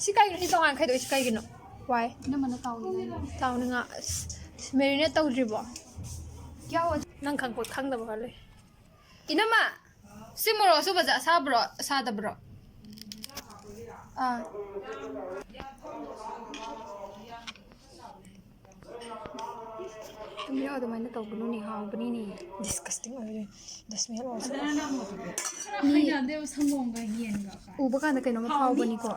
ꯁꯤ ꯀꯩꯒꯤꯅꯣ ꯁꯤ ꯇꯣꯉꯥꯟ ꯈꯥꯏꯗꯣꯛꯏ ꯁꯤ ꯀꯩꯒꯤꯅꯣ ꯋꯥꯏ ꯅꯪꯃꯅ ꯇꯥꯎꯅꯤꯡꯉꯥ ꯃꯦꯔꯤꯅꯦꯠ ꯇꯧꯗ꯭ꯔꯤꯕꯣ ꯅꯪ ꯈꯪꯗꯕ ꯈꯔ ꯂꯩ 이놈아 ꯁꯤ ꯃꯣꯔꯣꯛ ꯑꯁꯨꯕꯁꯦ ꯑꯁꯥꯕ꯭ꯔꯣ ꯑꯁꯥꯗꯕ꯭ꯔꯣ ꯇꯨꯝꯕꯤꯔꯣ ꯑꯗꯨꯃꯥꯏꯅ ꯇꯧꯒꯅꯨꯅꯦ ꯍꯥꯎꯕꯅꯤꯅꯦ disgusting ꯑꯣꯏꯔꯦ the smell also ꯁꯪꯒꯣꯝꯒ ꯌꯦꯟꯒ ꯎꯕ ꯀꯥꯟꯗ ꯀꯩꯅꯣꯝꯃ ꯐꯥꯎꯕꯅꯤꯀꯣ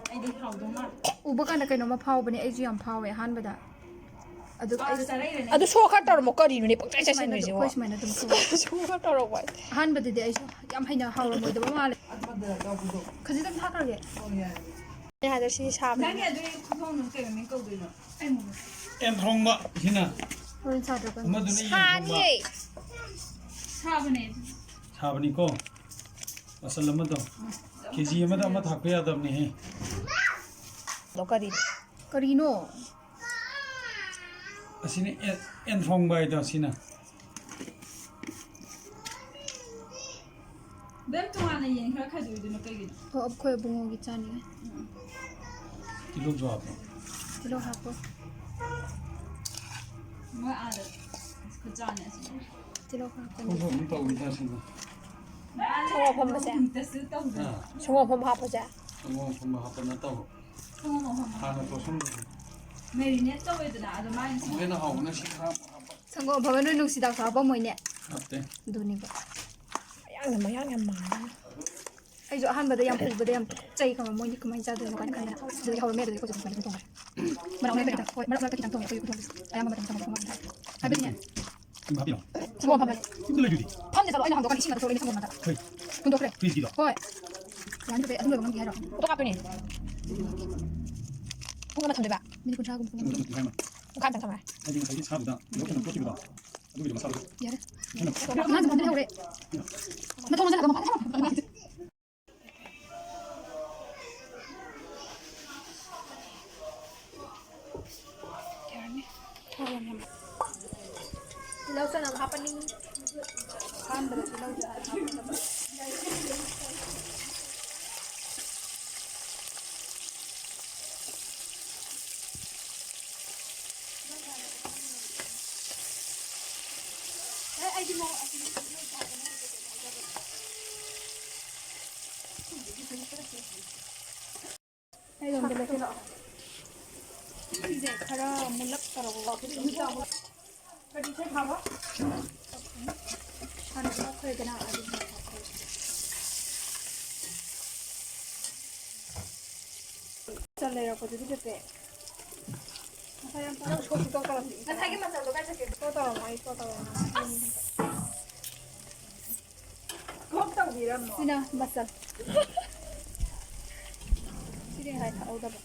ꯎꯕ ꯀꯥꯟꯗ ꯀꯩꯅꯣꯝꯃ ꯐꯥꯎꯕꯅꯦ ꯑꯩꯁꯨ ꯌꯥꯝ ꯐꯥꯎꯋꯦ ꯑꯍꯥꯟꯕꯗ ꯑꯗꯨ ꯁꯣ ꯈꯔ ꯇꯧꯔꯝꯃꯣ ꯀꯔꯤꯅꯣꯅꯦ ꯄꯪꯆꯥꯏ ꯆꯥꯏꯁꯤꯟꯗꯣꯏꯁꯤꯕꯣ ꯑꯩꯈꯣꯏ ꯁꯨꯃꯥꯏꯅ ꯑꯗꯨꯝ ꯁꯣ ꯈꯔ ꯇꯧꯔꯝꯃꯣ ꯑꯍꯥꯟꯕꯗꯗꯤ ꯑꯩꯁꯨ ꯌꯥꯝ ꯍꯩꯅ ꯍꯥꯎꯔꯝꯃꯣꯏꯗꯕ ꯃꯥꯜꯂꯦ ꯈꯖꯤꯛꯇꯪ ꯊꯥꯛꯈ꯭ꯔꯒꯦ ꯑꯩ ꯍꯥꯏꯗ ꯁꯤ ꯁꯥꯕꯅꯦ ꯅꯪꯒꯤ ꯑꯗꯨꯒꯤ ꯈꯨꯊꯣꯡꯗꯨ ꯀꯩ ꯃꯃꯤꯡ ꯀꯧꯗꯣꯏꯅꯣ ꯌꯦꯟ ꯊꯣꯡꯕ ꯁꯤꯅ ꯍꯣꯔꯦꯟ ꯁꯥꯗ꯭ꯔꯀꯥꯟꯗ ꯑꯃꯗꯨꯅ ꯌꯦꯟ ꯊꯣꯡꯕ ꯁꯥꯅꯤꯌꯦ ꯁꯥꯕꯅꯦ ꯁꯥꯕꯅꯤꯀꯣ ꯃꯆꯜ ꯑꯃꯗꯣ ꯀꯦꯖꯤ ꯑꯃꯗ ꯑꯃ ꯊꯥꯛꯄ ꯌꯥꯗꯕꯅꯤꯍꯦ ꯀꯔꯤꯅꯣ ꯑꯁꯤꯅ ꯌꯦꯟ ꯊꯣꯡꯕ ꯍꯥꯏꯗꯣ ꯁꯤꯅ ꯕꯦꯝ ꯇꯣꯉꯥꯟꯅ ꯌꯦꯟ ꯈꯔ ꯈꯥꯏꯗꯣꯛꯏꯗꯨꯅ ꯀꯩꯒꯤꯅꯣ ꯍꯣꯏ ꯑꯩꯈꯣꯏ ꯑꯕꯨꯡꯉꯣꯒꯤ ꯆꯥꯅꯤꯡꯉꯥꯏ ꯇꯤꯜꯍꯧꯁꯨ ꯍꯥꯞꯄꯣ ꯇꯤꯜꯍꯧ ꯍꯥꯞꯄꯣ ꯃꯣꯏ ꯑꯥꯗ ꯈꯨꯠꯆꯥꯅꯤ ꯑꯁꯤ ꯇꯤꯜꯍꯧ ꯍꯥꯞꯄꯅꯤ ꯑꯗꯨꯝ ꯇꯧꯋꯤꯗ ꯁꯤꯗ ꯁꯪꯒꯣꯝ ꯑꯐꯝꯕꯁꯦ ꯁꯪꯒꯣꯝ ꯑꯐꯝꯕ ꯍꯥꯞꯄꯁꯦ ꯁꯪꯒꯣꯝ ꯑꯐꯝꯕ ꯍꯥꯞꯄ ꯅꯠꯇꯕ ꯍꯥꯟꯅ ꯇꯣꯠꯁꯟꯕꯗꯣ ꯃꯦꯔꯤꯅꯦꯠ ꯇꯧꯋꯦꯗꯅ ꯑꯗꯨꯃꯥꯏꯅ ꯍꯦꯟꯅ ꯍꯥꯎꯕꯅ ꯁꯤ ꯈꯔ ꯍꯥꯞꯄ ꯁꯪꯒꯣꯝ ꯑꯐꯝꯕ ꯅꯣꯏ ꯅꯨꯡꯁꯤꯗꯥꯛꯁꯨ ꯍꯥꯞꯄꯝꯃꯣꯏꯅꯦ ꯍꯥꯞꯇꯦ ꯑꯗꯨꯅꯦꯕ ꯃꯌꯥꯡ ꯌꯥꯝ ꯃꯥꯜꯂꯦ ꯑꯩꯁꯨ ꯑꯍꯥꯟꯕꯗ ꯌꯥꯝ ꯎꯕꯗ ꯌꯥꯝ ꯆꯩ ꯈꯪꯕ ꯃꯣꯏꯗꯤ ꯀꯃꯥꯏꯅ ꯆꯥꯗꯣꯏꯅꯣ ꯀꯥꯏꯅ ꯈꯟꯗꯅ ꯑꯗꯨꯗꯒꯤ ꯍꯧꯔꯝꯃꯦ ꯑꯗꯨꯗꯒꯤ ꯑꯩꯈꯣꯏꯁꯨ ꯑꯗꯨꯃꯥꯏꯅ ꯊꯣꯡꯉꯦ ꯃꯔꯛ ꯃꯔꯛꯇ ꯈꯤꯇꯪ ꯊꯣꯡꯉꯦ ꯑꯩꯈꯣꯏꯒꯤ ꯈꯨꯊꯣꯡꯁꯦ ꯑꯌꯥꯝꯕ ꯃꯇꯝꯗ ꯁꯪꯒꯣꯝ ꯑꯐꯝꯕ ꯍꯥꯏꯕꯗꯤꯅꯦ ꯁꯪꯒꯣꯝ ꯑꯐꯝꯕꯅꯦ ꯐꯝꯗꯦ ꯆꯠꯂꯣ ꯑꯩꯅ ꯍꯥꯡꯗꯣꯛꯀꯥꯟꯗ ꯏꯁꯤꯡ ꯉꯥꯛꯇ ꯊꯣꯛꯂꯛꯏꯅꯦ ꯁꯪꯒꯣꯝ ꯉꯥꯛꯇ ꯍꯨꯟꯗꯣꯛꯈ꯭ꯔꯦ ꯍꯣꯏ ꯌꯥꯅꯤ ꯕꯦ ꯑꯗꯨꯝ ꯂꯣꯏꯕ ꯉꯝꯒꯦ ꯍꯥꯏꯔꯣ ꯐꯣꯇꯣ ꯀꯥꯞꯇꯣꯏꯅꯦ ꯄꯨꯡ ꯑꯃ ꯊꯝꯗꯣꯏꯕ ꯃꯤꯅꯤꯠ 30ꯒꯨꯝꯕ ꯄꯨꯡꯈꯥꯏ ꯑꯃꯇꯪ ꯊꯝꯃꯦ ꯍꯥꯏꯗꯤ ꯉꯁꯥꯏꯒꯤ ꯁꯥꯗꯨꯗ ꯂꯣꯛꯀꯅ ꯇꯣꯠꯈꯤꯕꯗꯣ ꯑꯗꯨꯒꯤꯗꯣ ꯃꯁꯥꯗꯣ ꯌꯥꯔꯦ ꯑꯉꯥꯡꯁꯦ ꯐꯝꯗ ꯂꯩꯍꯧꯔꯦ ꯅꯊꯣꯡ ꯂꯣꯟꯁꯤꯜꯂꯒ ꯌꯥꯔꯅꯤ ꯇꯤꯜꯍꯧ ꯆꯅꯝ ꯍꯥꯞꯄꯅꯤ ꯑꯍꯥꯟꯕꯗ ꯇꯤꯜꯍꯧꯁꯦ ꯍꯥꯞꯀꯗꯕ ꯑꯩꯗꯤ ꯑꯩꯔꯣꯝꯗ ꯂꯩꯁꯤꯜꯂꯛꯑꯣ ꯁꯤꯁꯦ ꯈꯔ ꯃꯨꯜꯂꯞ ꯇꯧꯔꯒ ꯀꯔꯤꯁꯦ ꯍꯥꯞꯄ ꯍꯥꯟꯅ ꯍꯥꯞꯈ꯭ꯔꯦꯗꯅ ꯑꯗꯨꯒ ꯆꯜ ꯂꯩꯔꯛꯄꯗꯨꯗꯤ ꯆꯠꯄꯦ ꯉꯁꯥꯏ ꯌꯥꯝ ꯉꯁꯥꯏꯒꯤ ꯃꯆꯜꯗꯣ ꯀꯥꯏ ꯆꯠꯀꯦ ꯐꯣꯇꯣ ꯇꯧꯔꯝꯃꯣ ꯑꯩ ꯐꯣꯇꯣ ꯇꯧꯕꯤꯔꯝꯃꯣ ꯁꯤꯅ ꯃꯆꯜ ꯁꯤꯗꯤ ꯉꯁꯥꯏ ꯊꯛꯍꯧꯗꯕ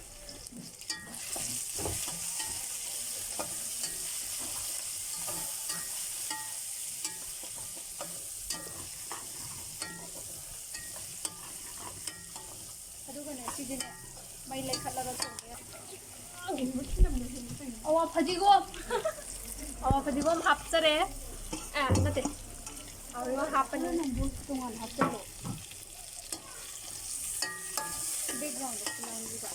ꯑꯗꯨꯒꯅꯦ ꯁꯤꯗꯤꯅꯦ ꯃꯩ ꯂꯩꯈꯠꯂꯒ ꯊꯣꯡꯕ ꯌꯥꯏ ꯑꯋꯥ ꯐꯗꯤꯒꯣꯝ ꯍꯥꯞꯆꯔꯦ ꯅꯠꯇꯦ ꯐꯗꯤꯒꯣꯝ ꯍꯥꯞꯄꯅꯤ ꯇꯣꯉꯥꯟꯅ ꯍꯥꯞꯆꯜꯂꯣ ꯕꯦꯛꯒ꯭ꯔꯥꯎꯟꯗ ꯂꯥꯡꯕꯤꯕ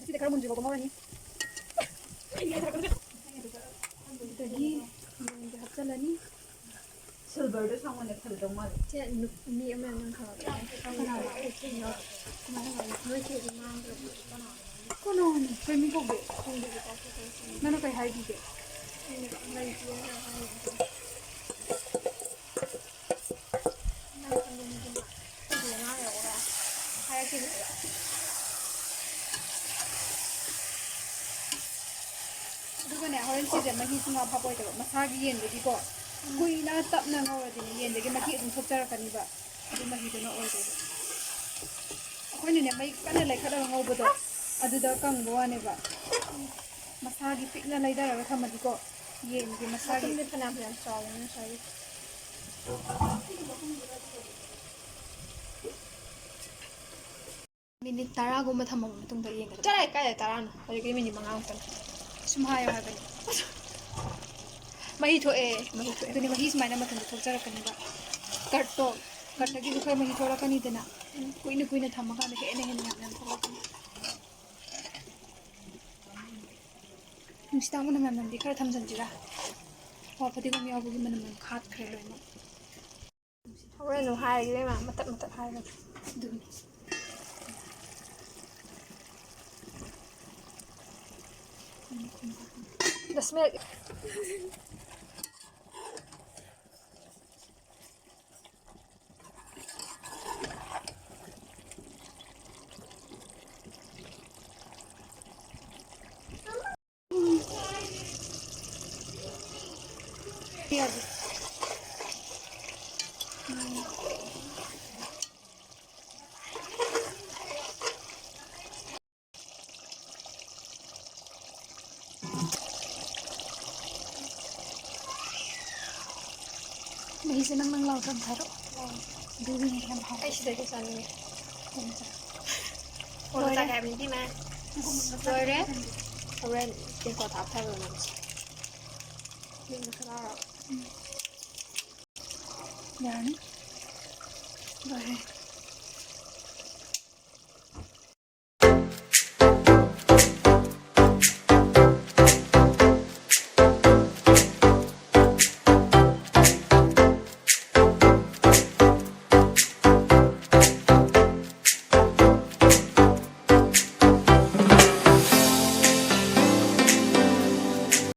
ꯁꯤꯗ ꯈꯔ ꯃꯨꯟꯗ꯭ꯔꯤꯐꯥꯎꯕ ꯉꯧꯔꯅꯤ ꯑꯗꯨꯗꯒꯤ ꯌꯦꯟꯁꯦ ꯍꯥꯞꯆꯜꯂꯅꯤ ꯁꯤꯜꯚꯔꯗꯣ ꯁꯪꯉꯣꯟꯗ ꯐꯖꯗꯧ ꯃꯥꯜꯂꯦ ꯁꯦ ꯃꯤ ꯑꯃ ꯅꯪ ꯈꯪꯉꯛꯀꯅꯤ ꯅꯣꯏ ꯆꯦꯗꯤ ꯃꯥꯡꯈ꯭ꯔꯕ ꯀꯅꯥꯅꯣ ꯀꯩ ꯃꯤ ꯀꯧꯒꯦ ꯅꯪꯅ ꯀꯩ ꯍꯥꯏꯈꯤꯒꯦ ꯑꯗꯨꯒꯅꯦ ꯍꯣꯔꯦꯟ ꯁꯤꯁꯦ ꯃꯍꯤ ꯁꯨꯡꯍꯥꯞ ꯍꯥꯞꯄꯣꯏꯗꯕ ꯃꯁꯥꯒꯤ ꯌꯦꯟꯗꯨꯗꯤꯀꯣ ꯀꯨꯏꯅ ꯇꯞꯅ ꯉꯧꯔꯗꯤꯅꯦ ꯌꯦꯟꯗꯒꯤ ꯃꯍꯤ ꯑꯗꯨꯝ ꯊꯣꯛꯆꯔꯛꯀꯅꯤꯕ ꯑꯗꯨ ꯃꯍꯤꯗꯨꯅ ꯑꯣꯏꯗꯣꯏꯕ ꯑꯩꯈꯣꯏꯅꯅꯦ ꯃꯩ ꯀꯟꯅ ꯂꯩꯈꯠꯂꯒ ꯉꯧꯕꯗꯣ ꯑꯗꯨꯗ ꯀꯪꯕ ꯋꯥꯅꯦꯕ ꯃꯁꯥꯒꯤ ꯄꯤꯛꯅ ꯂꯩꯊꯔꯒ ꯊꯝꯃꯗꯤꯀꯣ ꯌꯦꯟꯒꯤ ꯃꯁꯥꯒꯤ ꯐꯅꯌꯥꯝ ꯆꯥꯎꯋꯦ ꯉꯁꯥꯏꯒꯤ ꯃꯤꯅꯤꯠ 10ꯒꯨꯝꯕ ꯊꯝꯃꯕ ꯃꯇꯨꯡꯗ ꯌꯦꯡꯒꯗꯕ ꯆꯠꯂꯦ ꯀꯥꯏꯗ 10ꯅꯣ ꯍꯧꯖꯤꯛꯀꯤ ꯃꯤꯅꯤꯠ 5 ꯈꯛꯇꯅꯤ ꯁꯨꯝ ꯍꯥꯏꯌꯣ ꯍꯥꯏꯕꯅꯤ ꯃꯍꯤ ꯊꯣꯛꯑꯦ ꯑꯗꯨꯅꯦ ꯃꯍꯤ ꯁꯨꯃꯥꯏꯅ ꯃꯊꯟꯇ ꯊꯣꯛꯆꯔꯛꯀꯅꯤꯕ ꯀꯔꯠꯇꯣ ꯀꯔꯠꯇꯒꯤꯁꯨ ꯈꯔ ꯃꯍꯤ ꯊꯣꯛꯂꯛꯀꯅꯤꯗꯅ ꯀꯨꯏꯅ ꯀꯨꯏꯅ ꯊꯝꯃꯀꯥꯟꯗ ꯍꯦꯟꯅ ꯌꯥꯝ ꯌꯥꯝ ꯊꯣꯛꯂꯛꯀꯅꯤ ꯅꯨꯡꯁꯤꯗꯥꯛ ꯃꯅꯝ ꯌꯥꯝ ꯅꯝꯗꯤ ꯈꯔ ꯊꯝꯖꯟꯁꯤꯔꯥ ꯐꯗꯤꯒꯣꯝ ꯌꯥꯎꯕꯒꯤ ꯃꯅꯝ ꯌꯥꯝ ꯈꯥꯠꯈ꯭ꯔꯦ ꯂꯣꯏꯅꯃꯛ ꯍꯣꯔꯦꯟ ꯑꯗꯨꯝ ꯍꯥꯏꯔꯒꯦ ꯏꯕꯦꯝꯃ ꯃꯇꯠ ꯃꯇꯠ ꯍꯥꯏꯔꯒꯦ ꯑꯗꯨꯅꯤ The smell. Yes. Mahisa nang nang lautang tharo. Duri ni ham ham. Ay, siya sa amin. Wala Wala ta ka kami, di ma. Rồi Hooray, yung ko top tayo naman. Yung masarap. Yani. Rồi.